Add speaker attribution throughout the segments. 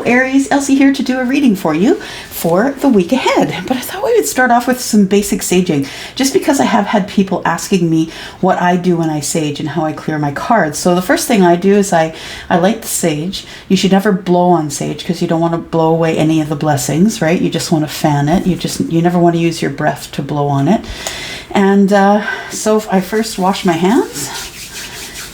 Speaker 1: Aries, Elsie here to do a reading for you for the week ahead. But I thought we would start off with some basic saging, just because I have had people asking me what I do when I sage and how I clear my cards. So the first thing I do is I light the sage. You should never blow on sage because you don't want to blow away any of the blessings, right? You just want to fan it. You never want to use your breath to blow on it. And so I first wash my hands.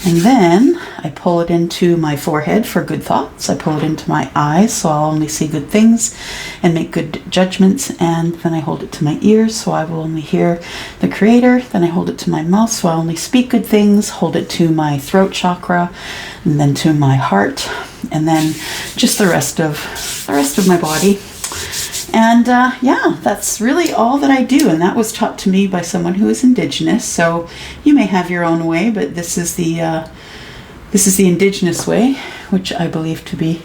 Speaker 1: And then I pull it into my forehead for good thoughts. I pull it into my eyes so I'll only see good things and make good judgments. And then I hold it to my ears so I will only hear the Creator. Then I hold it to my mouth so I only speak good things. Hold it to my throat chakra and then to my heart. And then just the rest of my body. And yeah, that's really all that I do. And that was taught to me by someone who is Indigenous. So you may have your own way, but this is the Indigenous way, which I believe to be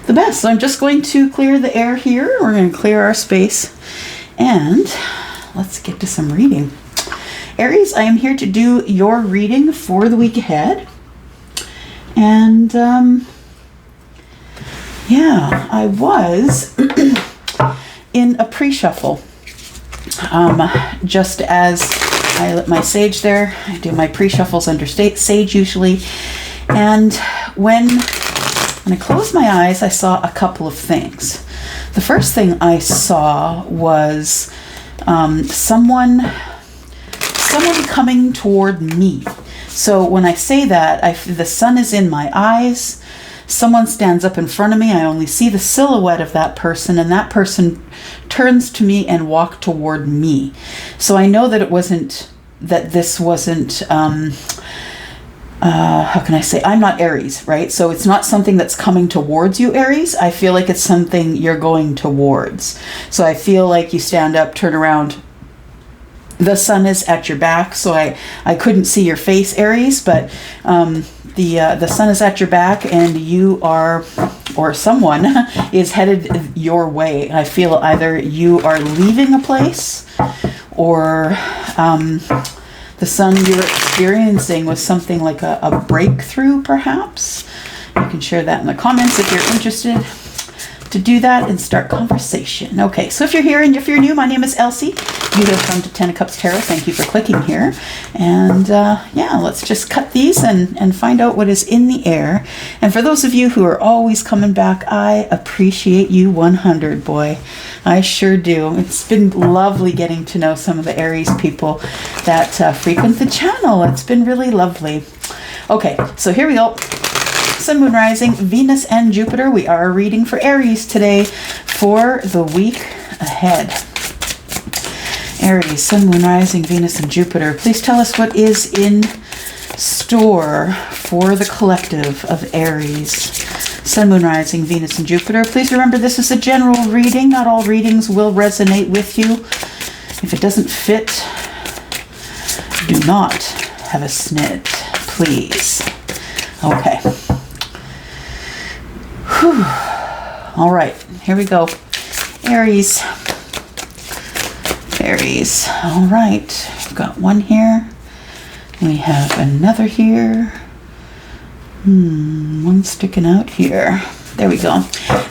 Speaker 1: the best. So I'm just going to clear the air here. We're going to clear our space. And let's get to some reading. Aries, I am here to do your reading for the week ahead. And yeah, I was... in a pre-shuffle, just as I lit my sage there. I do my pre-shuffles under sage usually. And when I closed my eyes, I saw a couple of things. The first thing I saw was someone coming toward me. So when I say that, the sun is in my eyes. Someone stands up in front of me. I only see the silhouette of that person, and that person turns to me and walks toward me. So I know that this wasn't, how can I say, I'm not Aries, right? So it's not something that's coming towards you, Aries. I feel like it's something you're going towards. So I feel like you stand up, turn around. The sun is at your back, so I couldn't see your face, Aries, but the sun is at your back and you are, or someone is headed your way. I feel either you are leaving a place or the sun you're experiencing was something like a breakthrough, perhaps. You can share that in the comments if you're interested to do that and start conversation. Okay, so if you're here and if you're new, my name is Elsie. You have come to Ten of Cups Tarot. Thank you for clicking here. And yeah, let's just cut these and find out what is in the air. And for those of you who are always coming back, I appreciate you 100, boy. I sure do. It's been lovely getting to know some of the Aries people that frequent the channel. It's been really lovely. Okay, so here we go. Sun, Moon, Rising, Venus, and Jupiter. We are reading for Aries today for the week ahead. Aries, Sun, Moon, Rising, Venus, and Jupiter. Please tell us what is in store for the collective of Aries. Sun, Moon, Rising, Venus, and Jupiter. Please remember this is a general reading. Not all readings will resonate with you. If it doesn't fit, do not have a snit, please. Okay. Whew. All right, here we go. Aries. All right, we've got one here. We have another here. One sticking out here. There we go.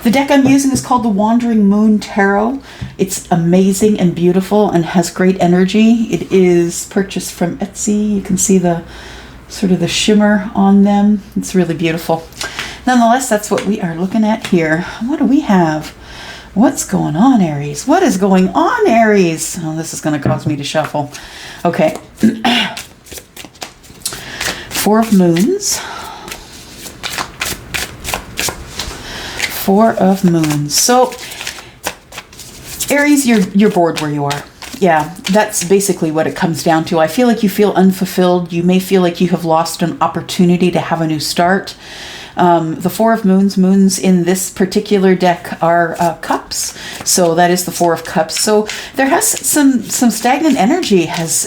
Speaker 1: The deck I'm using is called the Wandering Moon Tarot. It's amazing and beautiful and has great energy. It is purchased from Etsy. You can see the sort of the shimmer on them. It's really beautiful. Nonetheless, that's what we are looking at here. What do we have? What's going on, Aries? What is going on, Aries? Oh, this is going to cause me to shuffle. Okay. Four of Moons. Four of Moons. So, Aries, you're bored where you are. Yeah, that's basically what it comes down to. I feel like you feel unfulfilled. You may feel like you have lost an opportunity to have a new start. The Four of Moons in this particular deck are cups. So that is the Four of Cups. So there has some stagnant energy has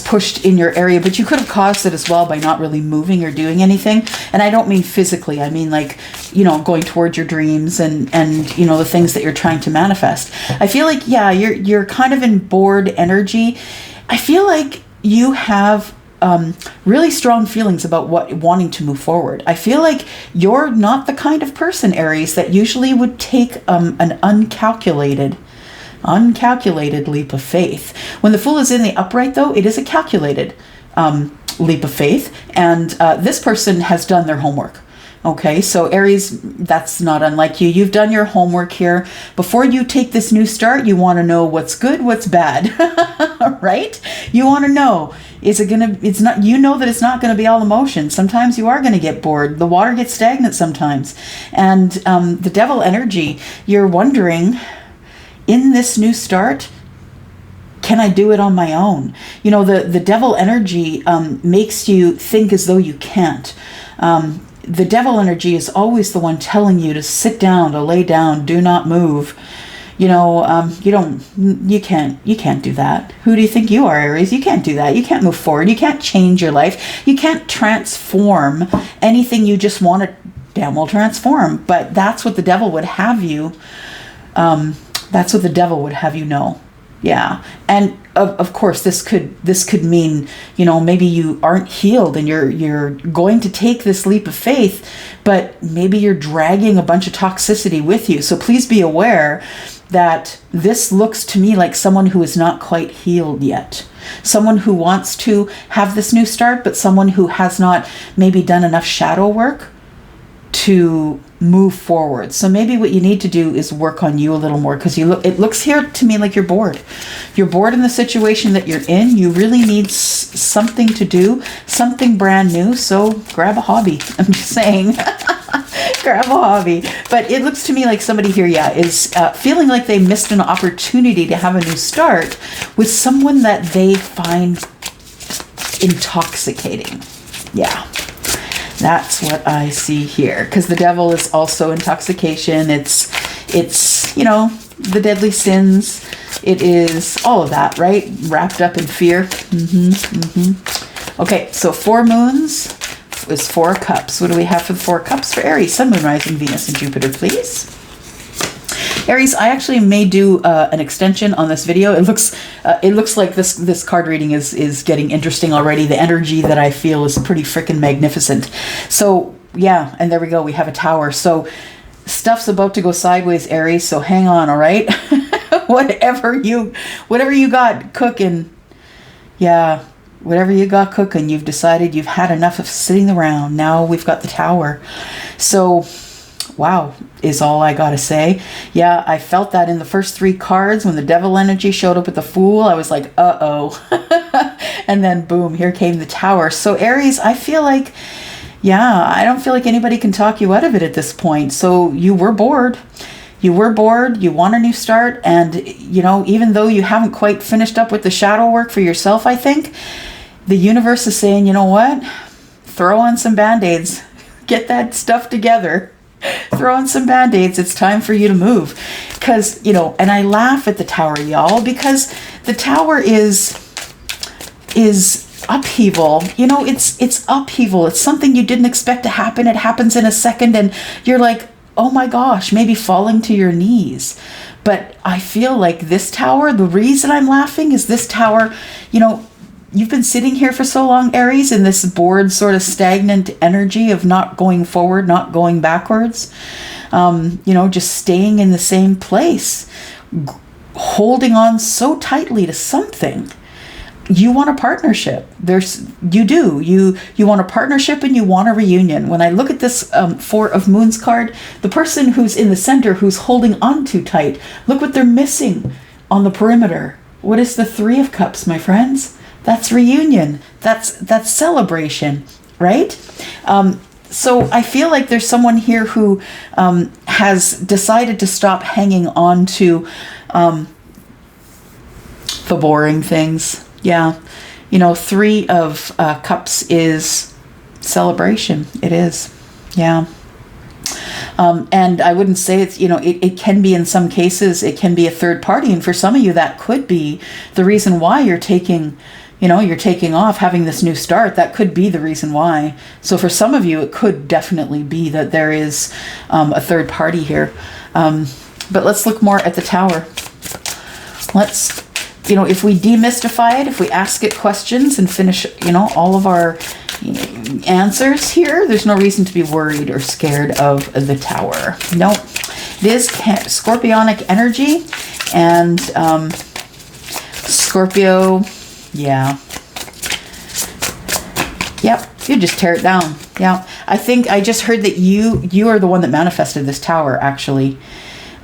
Speaker 1: pushed in your area, but you could have caused it as well by not really moving or doing anything. And I don't mean physically. I mean like, going towards your dreams and the things that you're trying to manifest. I feel like, yeah, you're kind of in bored energy. I feel like you have really strong feelings about wanting to move forward. I feel like you're not the kind of person, Aries, that usually would take an uncalculated leap of faith. When the Fool is in the upright, though, it is a calculated leap of faith, and this person has done their homework. Okay, so Aries, that's not unlike you. You've done your homework here. Before you take this new start, you want to know what's good, what's bad, right? You want to know, you know that it's not going to be all emotion. Sometimes you are going to get bored. The water gets stagnant sometimes. And the devil energy, you're wondering, in this new start, can I do it on my own? You know, the devil energy makes you think as though you can't. The devil energy is always the one telling you to sit down, to lay down, do not move. You know, you can't do that. Who do you think you are, Aries? You can't do that. You can't move forward. You can't change your life. You can't transform anything you just want to damn well transform. But that's what the devil would have you. That's what the devil would have you know. Yeah. And of course, this could mean, you know, maybe you aren't healed and you're going to take this leap of faith, but maybe you're dragging a bunch of toxicity with you. So please be aware that this looks to me like someone who is not quite healed yet. Someone who wants to have this new start, but someone who has not maybe done enough shadow work to move forward. So maybe what you need to do is work on you a little more, because it looks here to me like you're bored. You're bored in the situation that you're in. You really need something to do, something brand new. So grab a hobby. I'm just saying, grab a hobby. But it looks to me like somebody here, is feeling like they missed an opportunity to have a new start with someone that they find intoxicating. Yeah. That's what I see here, because the devil is also intoxication. It's you know, the deadly sins. It is all of that, right? Wrapped up in fear. Okay, so 4 moons is 4 cups. What do we have for the 4 cups for Aries? Sun, Moon, Rising, Venus, and Jupiter, please. Aries, I actually may do an extension on this video. It looks like this card reading is getting interesting already. The energy that I feel is pretty freaking magnificent. So yeah, and there we go. We have a tower. So stuff's about to go sideways, Aries. So hang on, all right? whatever you got cooking, yeah. Whatever you got cooking, you've decided you've had enough of sitting around. Now we've got the tower. So wow is all I gotta say. Yeah, I felt that in the first 3 cards when the devil energy showed up with the Fool. I was like, uh-oh. And then boom, here came the tower. So Aries, I feel like, yeah, I don't feel like anybody can talk you out of it at this point. So you were bored. You want a new start. And, you know, even though you haven't quite finished up with the shadow work for yourself, I think the universe is saying, you know what? Throw on some Band-Aids. Get that stuff together. Throw on some Band-Aids. It's time for you to move. Because, you know, and I laugh at the tower, y'all, because the tower is upheaval. You know, it's upheaval. It's something you didn't expect to happen. It happens in a second and you're like, oh my gosh, maybe falling to your knees. But I feel like this tower, the reason I'm laughing is this tower, you know, you've been sitting here for so long, Aries, in this bored, sort of stagnant energy of not going forward, not going backwards. You know, just staying in the same place, holding on so tightly to something. You want a partnership. You want a partnership and you want a reunion. When I look at this 4 of Moons card, the person who's in the center, who's holding on too tight, look what they're missing on the perimeter. What is the 3 of Cups, my friends? That's reunion. That's celebration, right? So I feel like there's someone here who has decided to stop hanging on to the boring things. Yeah. You know, 3 of Cups is celebration. It is. Yeah. And I wouldn't say it's, you know, it can be in some cases, it can be a third party. And for some of you, that could be the reason why you're taking off, having this new start. That could be the reason why. So for some of you, it could definitely be that there is a third party here. But let's look more at the tower. Let's you know, if we demystify it, if we ask it questions and finish, you know, all of our answers here, there's no reason to be worried or scared of the Tower. No, it is Scorpionic energy, and Scorpio, yeah. Yep, you just tear it down. Yeah, I think I just heard that you are the one that manifested this Tower, actually.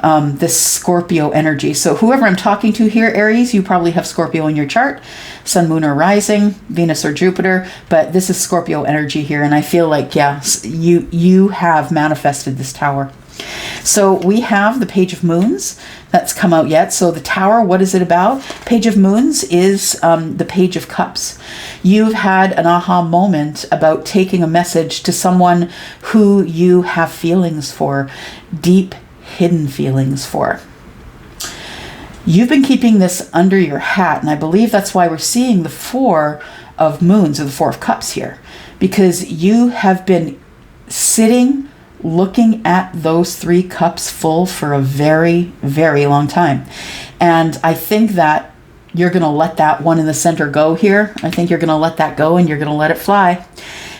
Speaker 1: This Scorpio energy. So whoever I'm talking to here, Aries, you probably have Scorpio in your chart, Sun, Moon, or Rising, Venus or Jupiter, but this is Scorpio energy here, and I feel like, yeah, you have manifested this Tower. So we have the Page of Moons that's come out yet. So the Tower, what is it about? Page of Moons is the Page of Cups. You've had an aha moment about taking a message to someone who you have feelings for, deep hidden feelings for. You've been keeping this under your hat, and I believe that's why we're seeing the Four of Moons or the Four of Cups here, because you have been sitting looking at those 3 cups full for a very, very long time. And I think that you're going to let that one in the center go here. I think you're going to let that go, and you're going to let it fly,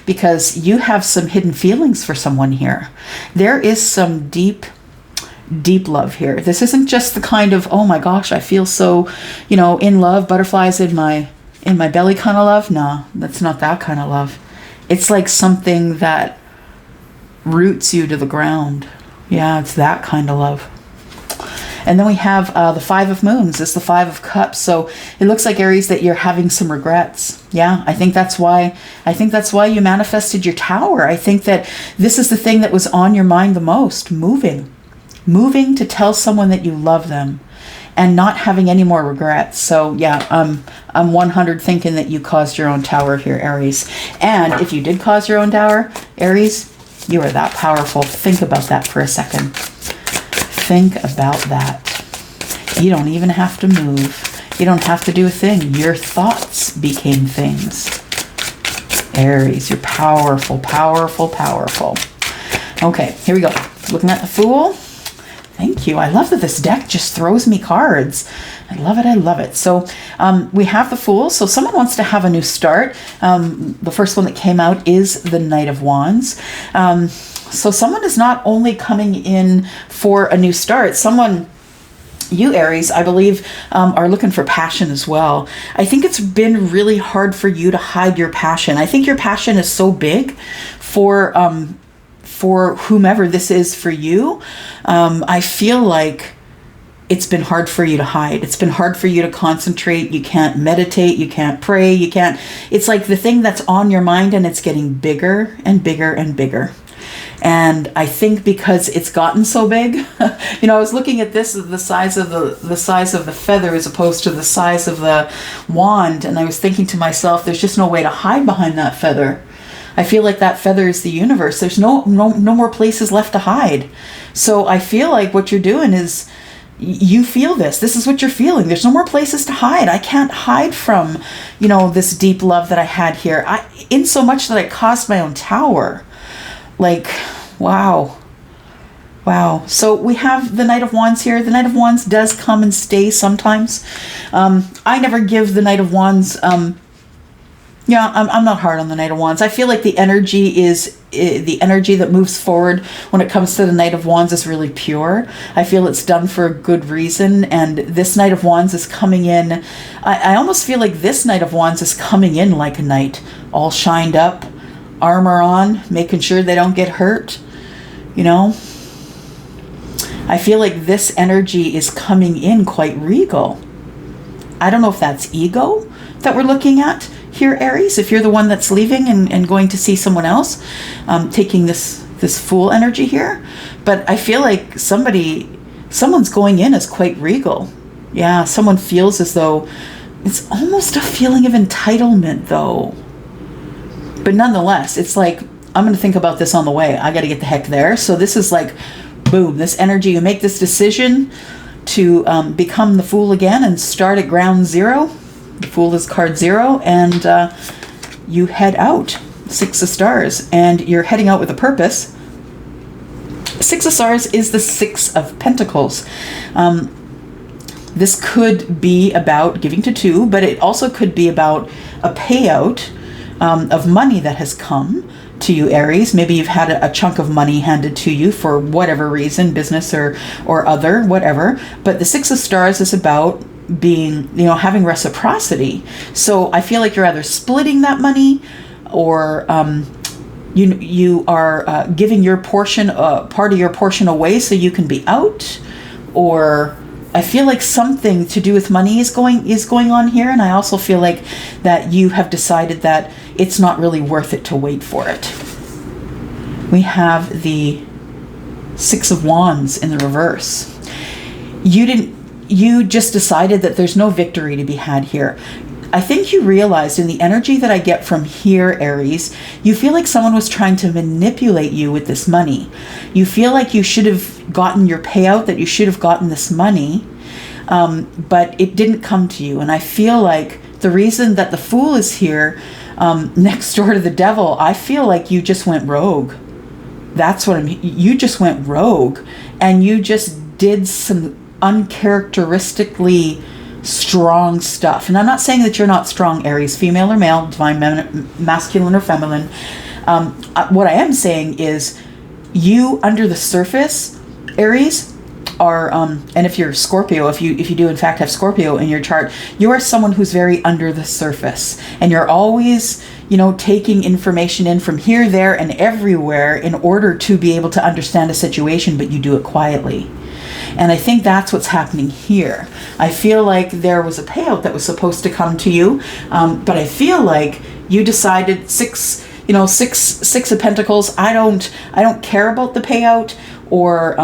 Speaker 1: because you have some hidden feelings for someone here. There is some deep love here. This isn't just the kind of, oh my gosh, I feel so, you know, in love, butterflies in my belly kind of love. No, that's not that kind of love. It's like something that roots you to the ground. Yeah, it's that kind of love. And then we have the Five of Moons. It's the Five of Cups. So it looks like, Aries, that you're having some regrets. Yeah, I think that's why you manifested your Tower. I think that this is the thing that was on your mind the most, moving to tell someone that you love them and not having any more regrets. So yeah, I'm 100 thinking that you caused your own Tower here, Aries. And if you did cause your own Tower, Aries, you are that powerful. Think about that for a second. Think about that. You don't even have to move. You don't have to do a thing. Your thoughts became things. Aries, you're powerful, powerful, powerful. Okay, here we go. Looking at the Fool. Thank you. I love that this deck just throws me cards. I love it. I love it. So we have the Fool. So someone wants to have a new start. The first one that came out is the Knight of Wands. So someone is not only coming in for a new start. Someone, you Aries, I believe, are looking for passion as well. I think it's been really hard for you to hide your passion. I think your passion is so big for whomever this is for you. I feel like it's been hard for you to hide. It's been hard for you to concentrate. You can't meditate. You can't pray. You can't. It's like the thing that's on your mind, and it's getting bigger and bigger and bigger. And I think because it's gotten so big, you know, I was looking at this, the size of the feather as opposed to the size of the wand, and I was thinking to myself, there's just no way to hide behind that feather. I feel like that feather is the universe. There's no more places left to hide. So I feel like what you're doing is, you feel this. This is what you're feeling. There's no more places to hide. I can't hide from, you know, this deep love that I had here. In so much that I caused my own Tower. Like, wow. Wow. So we have the Knight of Wands here. The Knight of Wands does come and stay sometimes. I never give the Knight of Wands, yeah, I'm not hard on the Knight of Wands. I feel like the energy that moves forward when it comes to the Knight of Wands is really pure. I feel it's done for a good reason. And this Knight of Wands is coming in. I almost feel like this Knight of Wands is coming in like a knight, all shined up, armor on, making sure they don't get hurt. You know, I feel like this energy is coming in quite regal. I don't know if that's ego that we're looking at here, Aries, if you're the one that's leaving and going to see someone else, taking this Fool energy here. But I feel like someone's going in as quite regal. Yeah, someone feels as though it's almost a feeling of entitlement, though. But nonetheless, it's like, I'm going to think about this on the way. I got to get the heck there. So this is like, boom, this energy, you make this decision to become the Fool again and start at ground zero. The Fool is card 0, and you head out. 6 of Stars, and you're heading out with a purpose. 6 of Stars is the 6 of Pentacles. This could be about giving to two, but it also could be about a payout of money that has come to you, Aries. Maybe you've had a chunk of money handed to you for whatever reason, business or other, whatever. But the Six of Stars is about being, having reciprocity. So I feel like you're either splitting that money, or you are giving your portion, part of your portion away so you can be out, or I feel like something to do with money is going on here. And I also feel like that you have decided that it's not really worth it to wait for it. We have the Six of Wands in the reverse. You just decided that there's no victory to be had here. I think you realized in the energy that I get from here, Aries, you feel like someone was trying to manipulate you with this money. You feel like you should have gotten your payout, that you should have gotten this money, but it didn't come to you. And I feel like the reason that the Fool is here next door to the Devil, I feel like you just went rogue. That's what you just went rogue, and you just did some uncharacteristically strong stuff. And I'm not saying that you're not strong, Aries, female or male, divine masculine or feminine. What I am saying is you, under the surface, Aries, are and if you're Scorpio, if you do in fact have Scorpio in your chart, you are someone who's very under the surface, and you're always taking information in from here, there, and everywhere in order to be able to understand a situation, but you do it quietly. And I think that's what's happening here. I feel like there was a payout that was supposed to come to you, but I feel like you decided six of Pentacles. I don't care about the payout, or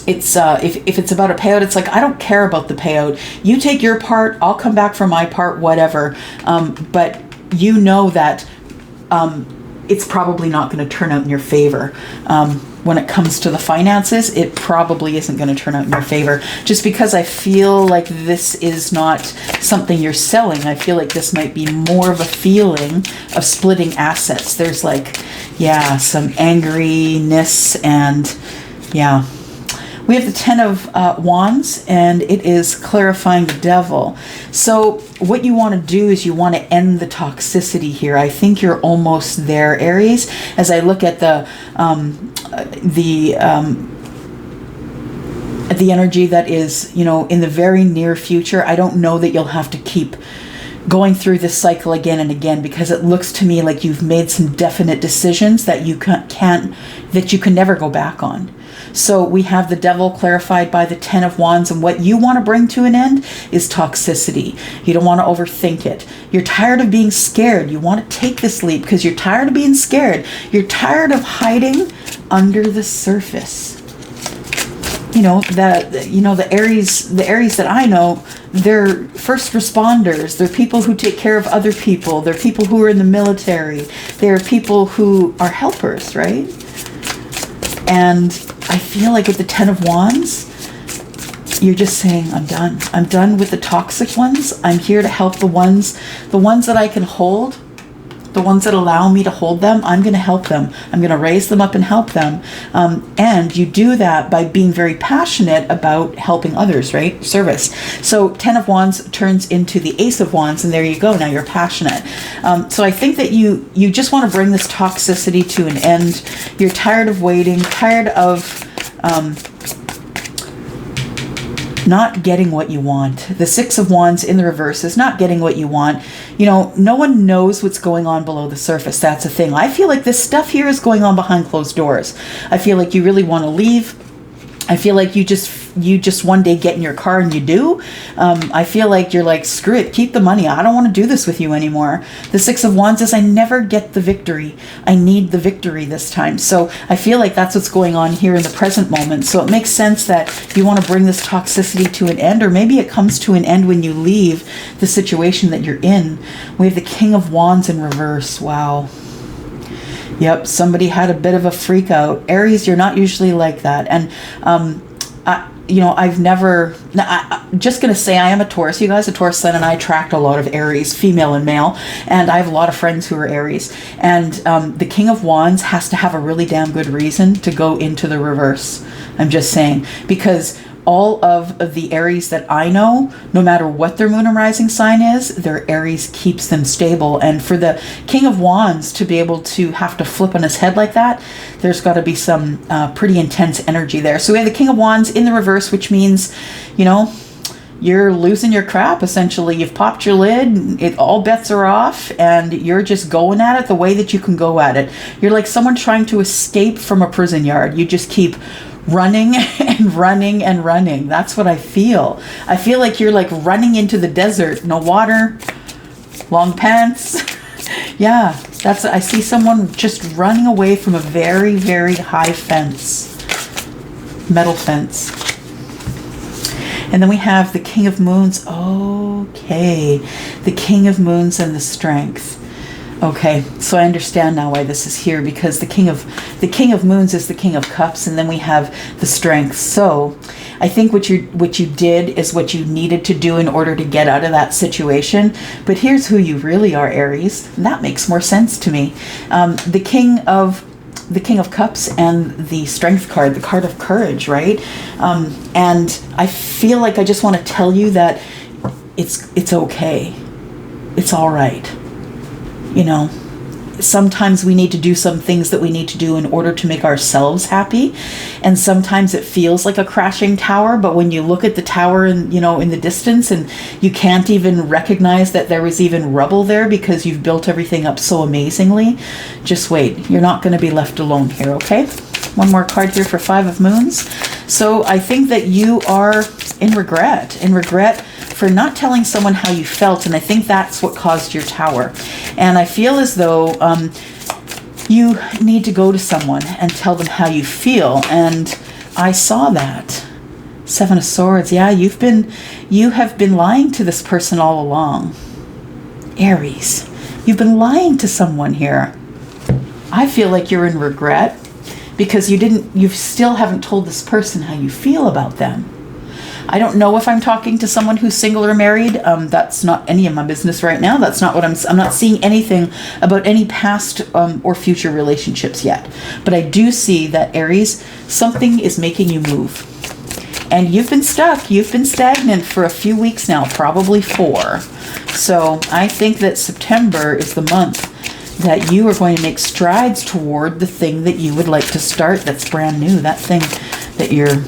Speaker 1: it's if it's about a payout, it's like I don't care about the payout. You take your part, I'll come back for my part, whatever. But you know that it's probably not going to turn out in your favor. When it comes to the finances, it probably isn't going to turn out in your favor, just because I feel like this is not something you're selling. I feel like this might be more of a feeling of splitting assets. There's some angriness, and we have the Ten of Wands, and it is clarifying the Devil. So what you want to do is you want to end the toxicity here. I think you're almost there, Aries. As I look at the energy that is, in the very near future, I don't know that you'll have to keep going through this cycle again and again, because it looks to me like you've made some definite decisions that you can never go back on. So we have the Devil clarified by the Ten of Wands, and what you want to bring to an end is toxicity. You don't want to overthink it. You're tired of being scared. You want to take this leap because you're tired of being scared. You're tired of hiding under the surface. The Aries that I know, they're first responders. They're people who take care of other people. They're people who are in the military. They're people who are helpers, right? And I feel like with the Ten of Wands, you're just saying, I'm done. I'm done with the toxic ones. I'm here to help the ones that I can hold, the ones that allow me to hold them. I'm going to help them. I'm going to raise them up and help them. And you do that by being very passionate about helping others, right? Service. So Ten of Wands turns into the Ace of Wands, and there you go. Now you're passionate. So I think that you just want to bring this toxicity to an end. You're tired of waiting, tired of not getting what you want. The Six of Wands in the reverse is not getting what you want. No one knows what's going on below the surface. That's the thing. I feel like this stuff here is going on behind closed doors. I feel like you really want to leave. I feel like you just one day get in your car and you do. I feel like you're like, screw it, keep the money. I don't want to do this with you anymore. The Six of Wands is I never get the victory. I need the victory this time. So I feel like that's what's going on here in the present moment. So it makes sense that you want to bring this toxicity to an end, or maybe it comes to an end when you leave the situation that you're in. We have the King of Wands in reverse. Wow. Yep, somebody had a bit of a freak out. Aries, you're not usually like that. And, I'm just going to say I am a Taurus. You guys, a Taurus sun, and I attract a lot of Aries, female and male. And I have a lot of friends who are Aries. And the King of Wands has to have a really damn good reason to go into the reverse. I'm just saying. Because all of the Aries that I know, no matter what their moon and rising sign is, their Aries keeps them stable. And for the King of Wands to be able to have to flip on his head like that, there's got to be some pretty intense energy there. So we have the King of Wands in the reverse, which means, you know, you're losing your crap, essentially. You've popped your lid, all bets are off, and you're just going at it the way that you can go at it. You're like someone trying to escape from a prison yard. You just keep running and running and running. That's what I feel. I feel like you're like running into the desert. No water, long pants. Yeah, I see someone just running away from a very, very high fence. Metal fence. And then we have the King of Moons. Okay. The King of Moons and the Strength. Okay, so I understand now why this is here, because the King of Moons is the King of Cups, and then we have the Strength. So I think what you did is what you needed to do in order to get out of that situation. But here's who you really are, Aries. That makes more sense to me. The King of Cups and the Strength card, the card of courage, right? And I feel like I just want to tell you that it's okay. It's all right. You know, sometimes we need to do some things that we need to do in order to make ourselves happy. And sometimes it feels like a crashing tower, but when you look at the tower and, you know, in the distance, and you can't even recognize that there was even rubble there because you've built everything up so amazingly, just wait. You're not going to be left alone here, okay? One more card here for Five of Moons. So I think that you are in regret for not telling someone how you felt, and I think that's what caused your tower. And I feel as though you need to go to someone and tell them how you feel, and I saw that. Seven of Swords. Yeah, you have been lying to this person all along. Aries, you've been lying to someone here. I feel like you're in regret because you still haven't told this person how you feel about them. I don't know if I'm talking to someone who's single or married. That's not any of my business right now. That's not what I'm not seeing anything about any past or future relationships yet. But I do see that, Aries, something is making you move. And you've been stuck. You've been stagnant for a few weeks now, probably 4. So I think that September is the month that you are going to make strides toward the thing that you would like to start that's brand new, that thing that you're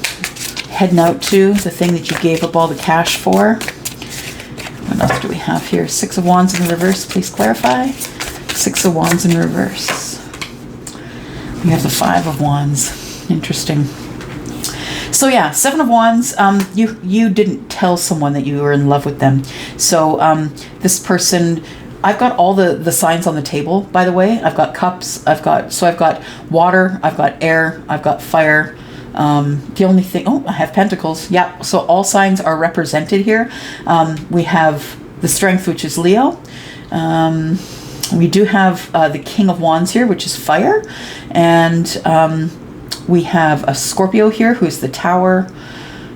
Speaker 1: heading out to, the thing that you gave up all the cash for. What else do we have here? Six of Wands in the reverse, please clarify. Six of Wands in reverse. We have the Five of Wands. Interesting. So yeah, Seven of Wands, you didn't tell someone that you were in love with them. So this person, I've got all the signs on the table, by the way. I've got cups, I've got water, I've got air, I've got fire. The only thing, I have pentacles. Yeah, so all signs are represented here. We have the Strength, which is Leo. We do have the King of Wands here, which is fire. And we have a Scorpio here, who's the Tower.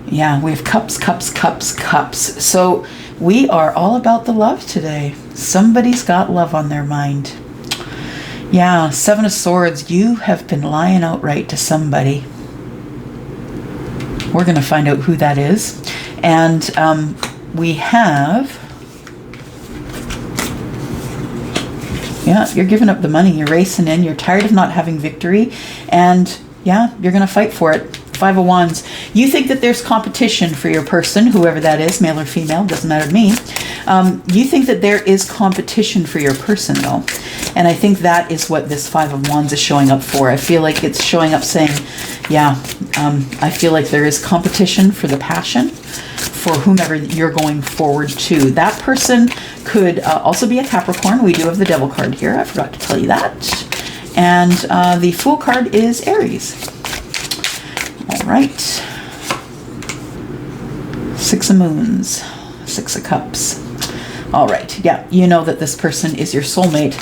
Speaker 1: Yeah, we have cups, cups, cups, cups. So we are all about the love today. Somebody's got love on their mind. Yeah, Seven of Swords. You have been lying outright to somebody. We're going to find out who that is. And we have, yeah, you're giving up the money. You're racing in. You're tired of not having victory. And yeah, you're going to fight for it. Five of Wands. You think that there's competition for your person, whoever that is, male or female, doesn't matter to me. You think that there is competition for your person, though. And I think that is what this Five of Wands is showing up for. I feel like it's showing up saying, yeah, I feel like there is competition for the passion for whomever you're going forward to. That person could also be a Capricorn. We do have the Devil card here. I forgot to tell you that. And the Fool card is Aries. All right. Six of Moons. Six of Cups. All right. Yeah, you know that this person is your soulmate.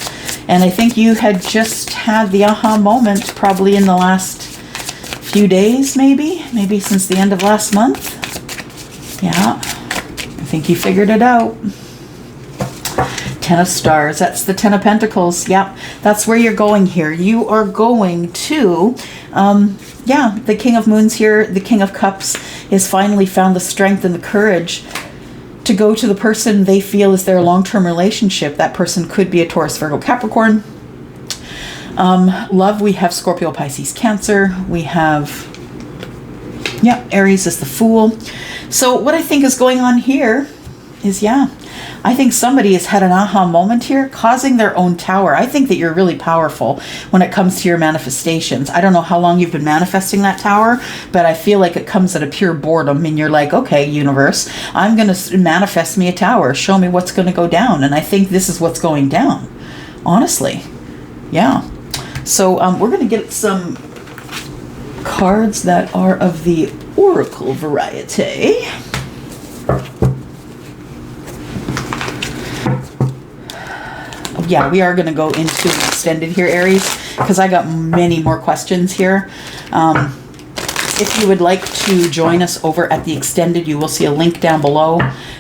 Speaker 1: And I think you had just had the aha moment probably in the last few days, maybe since the end of last month. Yeah, I think you figured it out. Ten of Stars, that's the Ten of Pentacles. Yeah, that's where you're going here. You are going to, yeah, the King of Moons here, the King of Cups. is finally found the strength and the courage to go to the person they feel is their long-term relationship. That person could be a Taurus, Virgo, Capricorn. Love, we have Scorpio, Pisces, Cancer. We have, Aries is the Fool. So what I think is going on here is, I think somebody has had an aha moment here, causing their own tower. I think that you're really powerful when it comes to your manifestations. I don't know how long you've been manifesting that tower, but I feel like it comes at a pure boredom, and you're like, okay, universe, I'm going to manifest me a tower. Show me what's going to go down. And I think this is what's going down, honestly. Yeah. So we're going to get some cards that are of the oracle variety. Yeah, we are going to go into an extended here, Aries, because I got many more questions here. If you would like to join us over at the extended, you will see a link down below.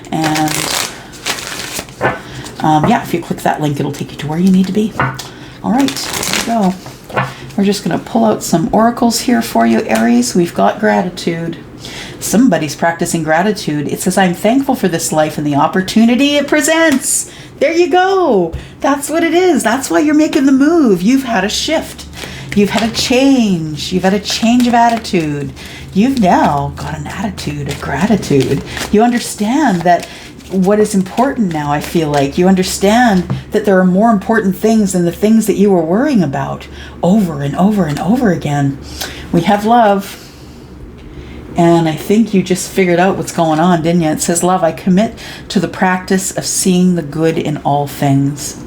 Speaker 1: And if you click that link, it'll take you to where you need to be. All right, here we go. We're just going to pull out some oracles here for you, Aries. We've got gratitude. Somebody's practicing gratitude. It says, I'm thankful for this life and the opportunity it presents. There you go. That's what it is. That's why you're making the move. You've had a shift. You've had a change. You've had a change of attitude. You've now got an attitude of gratitude. You understand that what is important now, I feel like. You understand that there are more important things than the things that you were worrying about over and over and over again. We have love. And I think you just figured out what's going on, didn't you? It says, love, I commit to the practice of seeing the good in all things.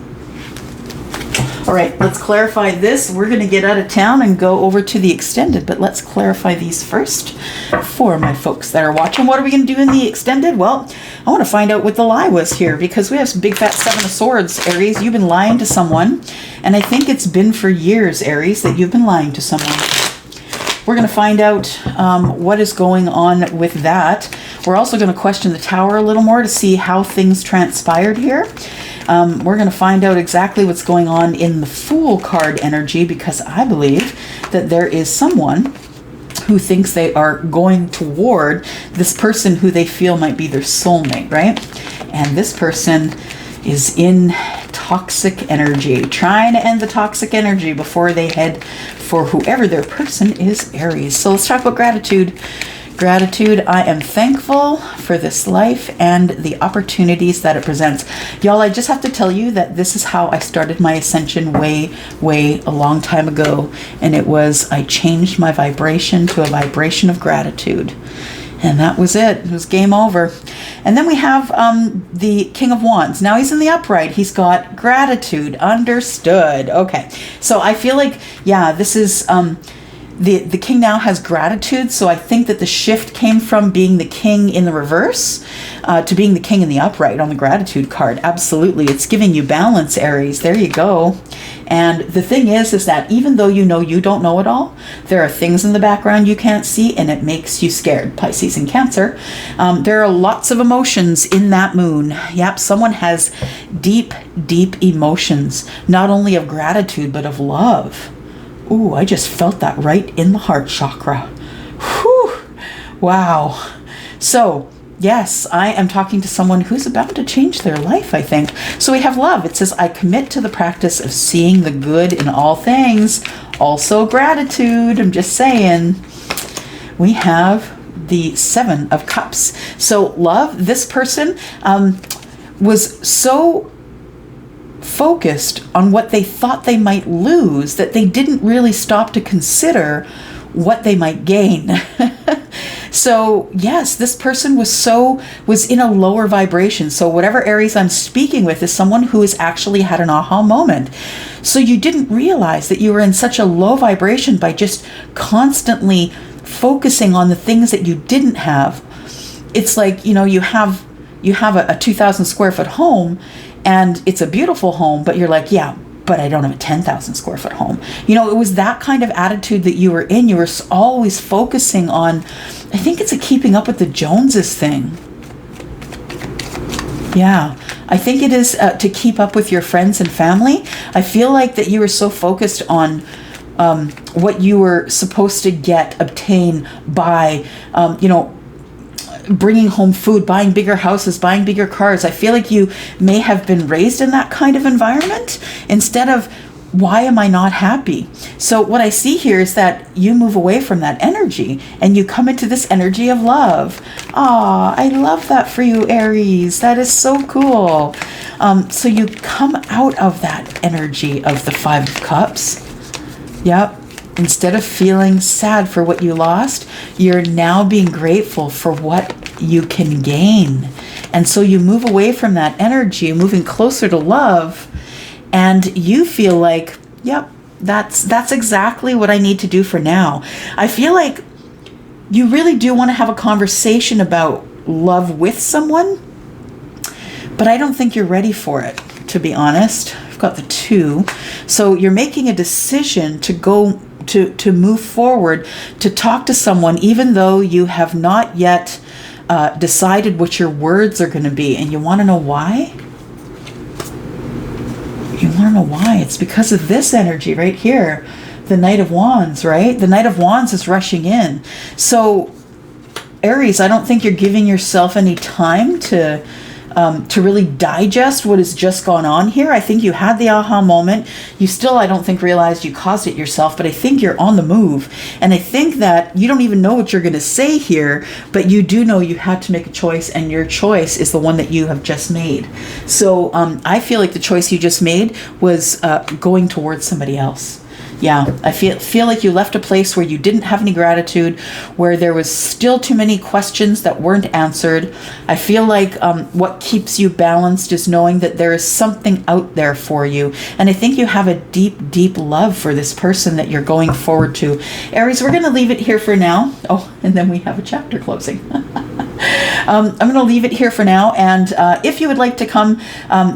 Speaker 1: All right, let's clarify this. We're going to get out of town and go over to the extended, but let's clarify these first for my folks that are watching. What are we going to do in the extended? Well, I want to find out what the lie was here, because we have some big fat Seven of Swords, Aries. You've been lying to someone, and I think it's been for years, Aries, that you've been lying to someone. We're going to find out what is going on with that. We're also going to question the tower a little more to see how things transpired here. We're going to find out exactly what's going on in the Fool card energy, because I believe that there is someone who thinks they are going toward this person who they feel might be their soulmate, right? And this person is in toxic energy, trying to end the toxic energy before they head for whoever their person is, Aries. So let's talk about gratitude. Gratitude, I am thankful for this life and the opportunities that it presents. Y'all, I just have to tell you that this is how I started my ascension way a long time ago. And it was, I changed my vibration to a vibration of gratitude. And that was it. It was game over. And then we have the King of Wands. Now he's in the upright. He's got gratitude. Understood. Okay. So I feel like, this is... The king now has gratitude, so I think that the shift came from being the king in the reverse to being the king in the upright on the gratitude card. Absolutely. It's giving you balance, Aries. There you go. And the thing is that even though you know you don't know it all, there are things in the background you can't see, and it makes you scared. Pisces and Cancer. There are lots of emotions in that moon. Yep, someone has deep emotions, not only of gratitude, but of love. Ooh, I just felt that right in the heart chakra. Whew. Wow. So, yes, I am talking to someone who's about to change their life, I think. So we have love. It says, I commit to the practice of seeing the good in all things. Also gratitude. I'm just saying. We have the Seven of Cups. So love, this person was so focused on what they thought they might lose that they didn't really stop to consider what they might gain. So yes, this person was in a lower vibration. So whatever Aries I'm speaking with is someone who has actually had an aha moment. So you didn't realize that you were in such a low vibration by just constantly focusing on the things that you didn't have. It's like, you have a 2,000 square foot home, and it's a beautiful home, but you're like, yeah, but I don't have a 10,000 square foot home. It was that kind of attitude that you were in. You were always focusing on, I think it's a keeping up with the Joneses thing. Yeah, I think it is to keep up with your friends and family. I feel like that you were so focused on what you were supposed to obtain by, bringing home food, buying bigger houses, buying bigger cars. I feel like you may have been raised in that kind of environment instead of, why am I not happy? So what I see here is that you move away from that energy and you come into this energy of love. Ah, I love that for you, Aries. That is so cool. So you come out of that energy of the Five of Cups. Yep. Instead of feeling sad for what you lost, you're now being grateful for what you can gain. And so you move away from that energy, moving closer to love, and you feel like, yep, that's exactly what I need to do for now. I feel like you really do want to have a conversation about love with someone, but I don't think you're ready for it, to be honest. I've got the 2. So you're making a decision to go to move forward, to talk to someone, even though you have not yet decided what your words are going to be. And you want to know why? You want to know why? It's because of this energy right here. The Knight of Wands, right? The Knight of Wands is rushing in. So, Aries, I don't think you're giving yourself any time to really digest what has just gone on here. I think you had the aha moment. You still, I don't think, realized you caused it yourself, but I think you're on the move. And I think that you don't even know what you're going to say here, but you do know you had to make a choice, and your choice is the one that you have just made. So I feel like the choice you just made was going towards somebody else. Yeah, I feel like you left a place where you didn't have any gratitude, where there was still too many questions that weren't answered. I feel like what keeps you balanced is knowing that there is something out there for you. And I think you have a deep, deep love for this person that you're going forward to. Aries, we're going to leave it here for now. Oh, and then we have a chapter closing. I'm going to leave it here for now. And if you would like to come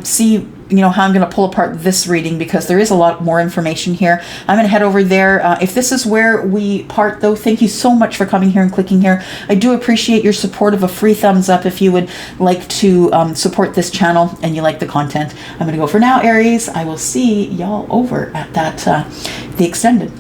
Speaker 1: see how I'm going to pull apart this reading, because there is a lot more information here, I'm going to head over there. If this is where we part, though, thank you so much for coming here and clicking here. I do appreciate your support of a free thumbs up if you would like to support this channel and you like the content. I'm going to go for now, Aries. I will see y'all over at the extended.